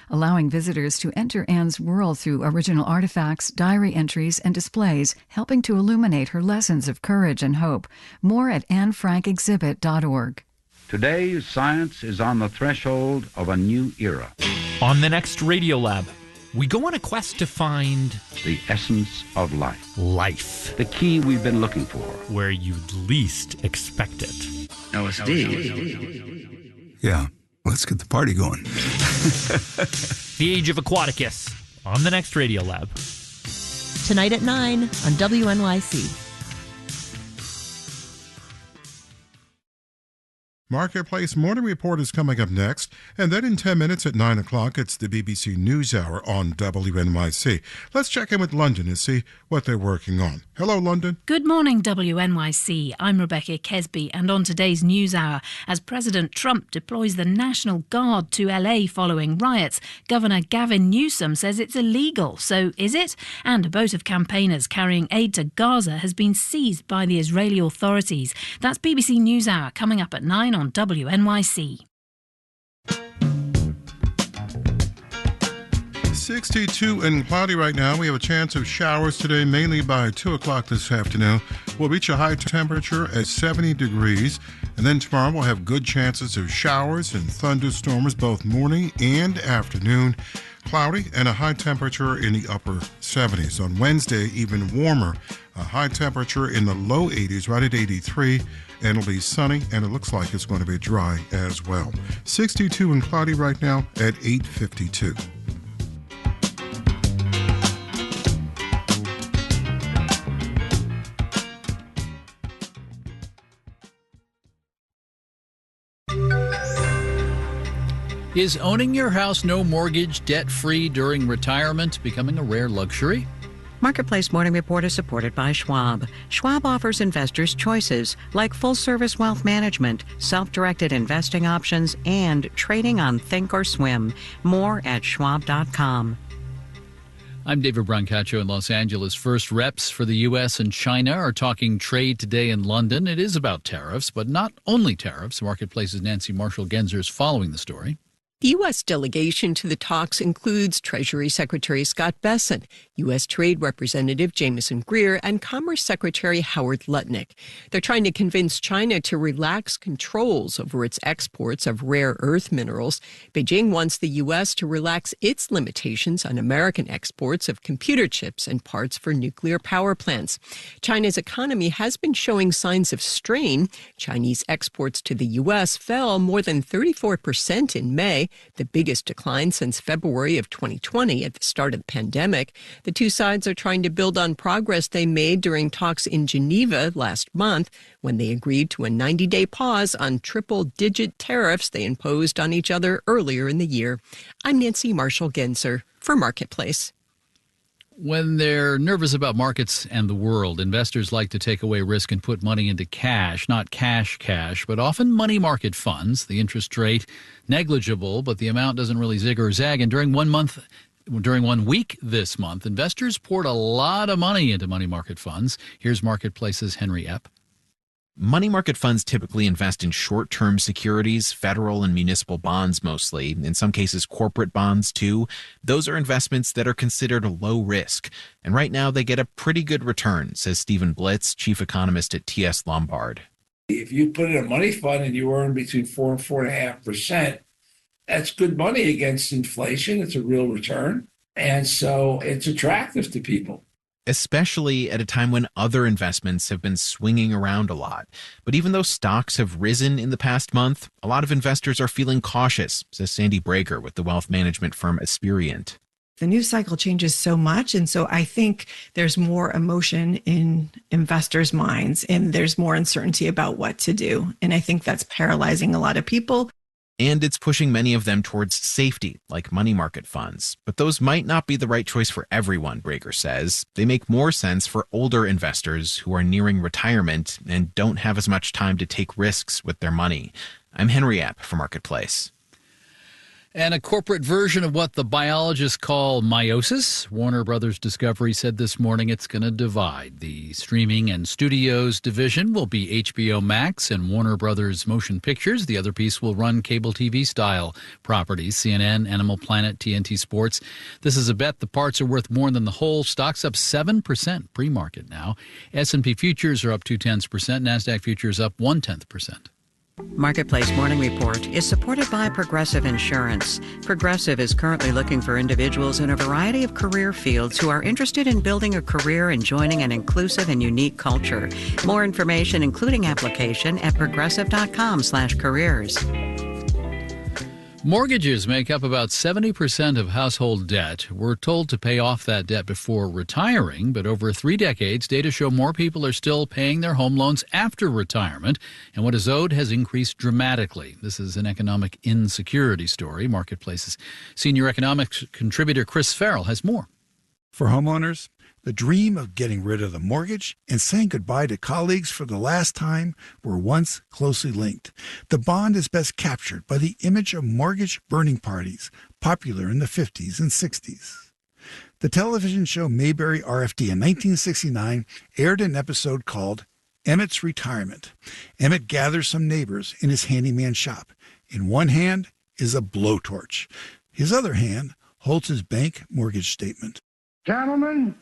allowing visitors to enter Anne's world through original artifacts, diary entries, and displays, helping to illuminate her lessons of courage and hope. More at AnneFrankExhibit.org. Today, science is on the threshold of a new era. On the next Radiolab, we go on a quest to find the essence of life. Life. The key we've been looking for. Where you'd least expect it. LSD. Yeah, let's get the party going. The Age of Aquaticus on the next Radiolab. Tonight at 9 on WNYC. Marketplace Morning Report is coming up next, and then in 10 minutes at 9 o'clock, it's the BBC NewsHour on WNYC. Let's check in with London and see what they're working on. Hello, London. Good morning, WNYC. I'm Rebecca Kesby, and on today's NewsHour, as President Trump deploys the National Guard to LA following riots, Governor Gavin Newsom says it's illegal. So is it? And a boat of campaigners carrying aid to Gaza has been seized by the Israeli authorities. That's BBC NewsHour coming up at 9 on WNYC. 62 and cloudy right now. We have a chance of showers today, mainly by 2 o'clock this afternoon. We'll reach a high temperature at 70 degrees. And then tomorrow we'll have good chances of showers and thunderstorms both morning and afternoon. Cloudy and a high temperature in the upper 70s. On Wednesday, even warmer. A high temperature in the low 80s, right at 83. And it'll be sunny, and it looks like it's going to be dry as well. 62 and cloudy right now at 8:52. Is owning your house no mortgage, debt-free during retirement becoming a rare luxury? Marketplace Morning Report is supported by Schwab. Schwab offers investors choices like full-service wealth management, self-directed investing options, and trading on Think or Swim. More at schwab.com. I'm David Brancaccio in Los Angeles. First reps for the U.S. and China are talking trade today in London. It is about tariffs, but not only tariffs. Marketplace's Nancy Marshall-Genzer is following the story. The U.S. delegation to the talks includes Treasury Secretary Scott Bessent, U.S. Trade Representative Jameson Greer, and Commerce Secretary Howard Lutnick. They're trying to convince China to relax controls over its exports of rare earth minerals. Beijing wants the U.S. to relax its limitations on American exports of computer chips and parts for nuclear power plants. China's economy has been showing signs of strain. Chinese exports to the U.S. fell more than 34% in May, the biggest decline since February of 2020 at the start of the pandemic. The two sides are trying to build on progress they made during talks in Geneva last month when they agreed to a 90-day pause on triple-digit tariffs they imposed on each other earlier in the year. I'm Nancy Marshall-Genzer for Marketplace. When they're nervous about markets and the world, investors like to take away risk and put money into cash, not cash, but often money market funds. The interest rate negligible, but the amount doesn't really zig or zag. And during 1 week this month, investors poured a lot of money into money market funds. Here's Marketplace's Henry Epp. Money market funds typically invest in short-term securities, federal and municipal bonds mostly, in some cases corporate bonds too. Those are investments that are considered low risk. And right now they get a pretty good return, says Stephen Blitz, chief economist at TS Lombard. If you put in a money fund and you earn between 4 and 4.5%, that's good money against inflation. It's a real return. And so it's attractive to people. Especially at a time when other investments have been swinging around a lot. But even though stocks have risen in the past month, a lot of investors are feeling cautious, says Sandy Brager with the wealth management firm Aspirient. The news cycle changes so much, and so I think there's more emotion in investors' minds, and there's more uncertainty about what to do. And I think that's paralyzing a lot of people. And it's pushing many of them towards safety, like money market funds. But those might not be the right choice for everyone, Brager says. They make more sense for older investors who are nearing retirement and don't have as much time to take risks with their money. I'm Henry Epp for Marketplace. And a corporate version of what the biologists call meiosis. Warner Brothers Discovery said this morning it's going to divide. The streaming and studios division will be HBO Max and Warner Brothers Motion Pictures. The other piece will run cable TV style properties, CNN, Animal Planet, TNT Sports. This is a bet the parts are worth more than the whole. Stocks up 7% pre-market now. S&P futures are up 0.2%. NASDAQ futures up 0.1%. Marketplace Morning Report is supported by Progressive Insurance. Progressive is currently looking for individuals in a variety of career fields who are interested in building a career and joining an inclusive and unique culture. More information, including application, at progressive.com/careers. Mortgages make up about 70% of household debt. We're told to pay off that debt before retiring, but over 3 decades, data show more people are still paying their home loans after retirement, and what is owed has increased dramatically. This is an economic insecurity story. Marketplace's senior economics contributor Chris Farrell has more. For homeowners, the dream of getting rid of the mortgage and saying goodbye to colleagues for the last time were once closely linked. The bond is best captured by the image of mortgage burning parties, popular in the 50s and 60s. The television show Mayberry RFD in 1969 aired an episode called Emmett's Retirement. Emmett gathers some neighbors in his handyman shop. In one hand is a blowtorch. His other hand holds his bank mortgage statement. Gentlemen,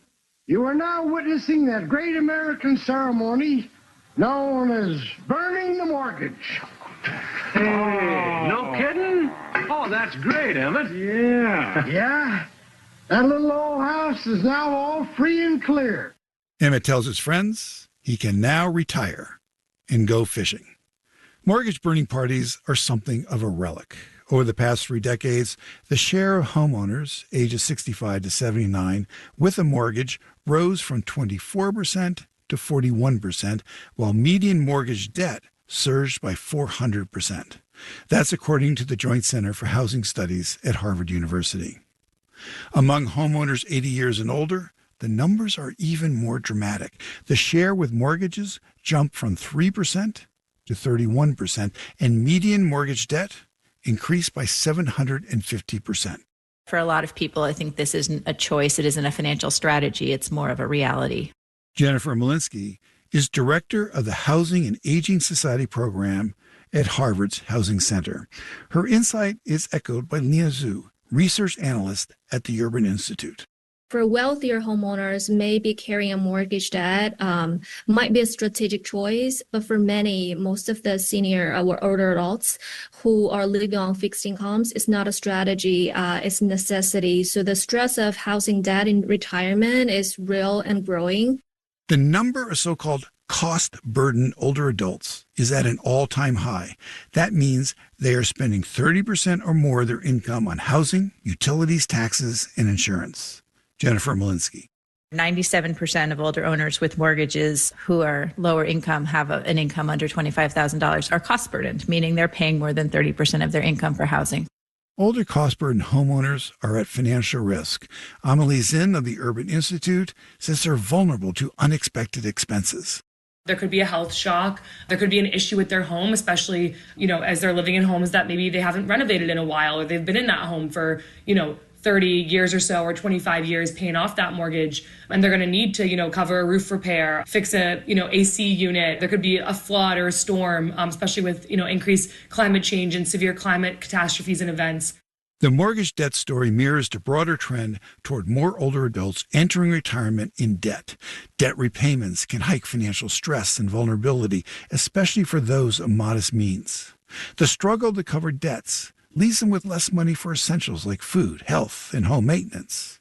you are now witnessing that great American ceremony known as burning the mortgage. Hey, no kidding? Oh, that's great, Emmett. Yeah. Yeah? That little old house is now all free and clear. Emmett tells his friends he can now retire and go fishing. Mortgage burning parties are something of a relic. Over the past 3 decades, the share of homeowners ages 65 to 79 with a mortgage rose from 24% to 41%, while median mortgage debt surged by 400%. That's according to the Joint Center for Housing Studies at Harvard University. Among homeowners 80 years and older, the numbers are even more dramatic. The share with mortgages jumped from 3% to 31%, and median mortgage debt increased by 750%. For a lot of people, I think this isn't a choice. It isn't a financial strategy. It's more of a reality. Jennifer Malinsky is director of the Housing and Aging Society program at Harvard's Housing Center. Her insight is echoed by Lena Zhu, research analyst at the Urban Institute. For wealthier homeowners, maybe carrying a mortgage debt might be a strategic choice, but for many, most of the senior or older adults who are living on fixed incomes, it's not a strategy, it's a necessity. So the stress of housing debt in retirement is real and growing. The number of so-called cost-burdened older adults is at an all-time high. That means they are spending 30% or more of their income on housing, utilities, taxes, and insurance. Jennifer Malinsky. 97% of older owners with mortgages who are lower income have an income under $25,000 are cost burdened, meaning they're paying more than 30% of their income for housing. Older cost-burdened homeowners are at financial risk. Amelie Zinn of the Urban Institute says they're vulnerable to unexpected expenses. There could be a health shock. There could be an issue with their home, especially, as they're living in homes that maybe they haven't renovated in a while, or they've been in that home for, 30 years or so, or 25 years paying off that mortgage. And they're going to need to, cover a roof repair, fix a, AC unit. There could be a flood or a storm, especially with, increased climate change and severe climate catastrophes and events. The mortgage debt story mirrors the broader trend toward more older adults entering retirement in debt. Debt repayments can hike financial stress and vulnerability, especially for those of modest means. The struggle to cover debts leaves them with less money for essentials like food, health, and home maintenance,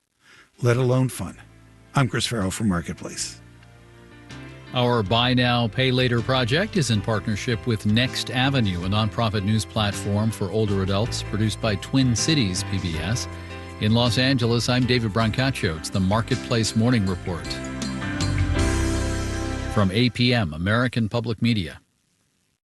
let alone fun. I'm Chris Farrell from Marketplace. Our Buy Now, Pay Later project is in partnership with Next Avenue, a nonprofit news platform for older adults produced by Twin Cities PBS. In Los Angeles, I'm David Brancaccio. It's the Marketplace Morning Report. From APM, American Public Media.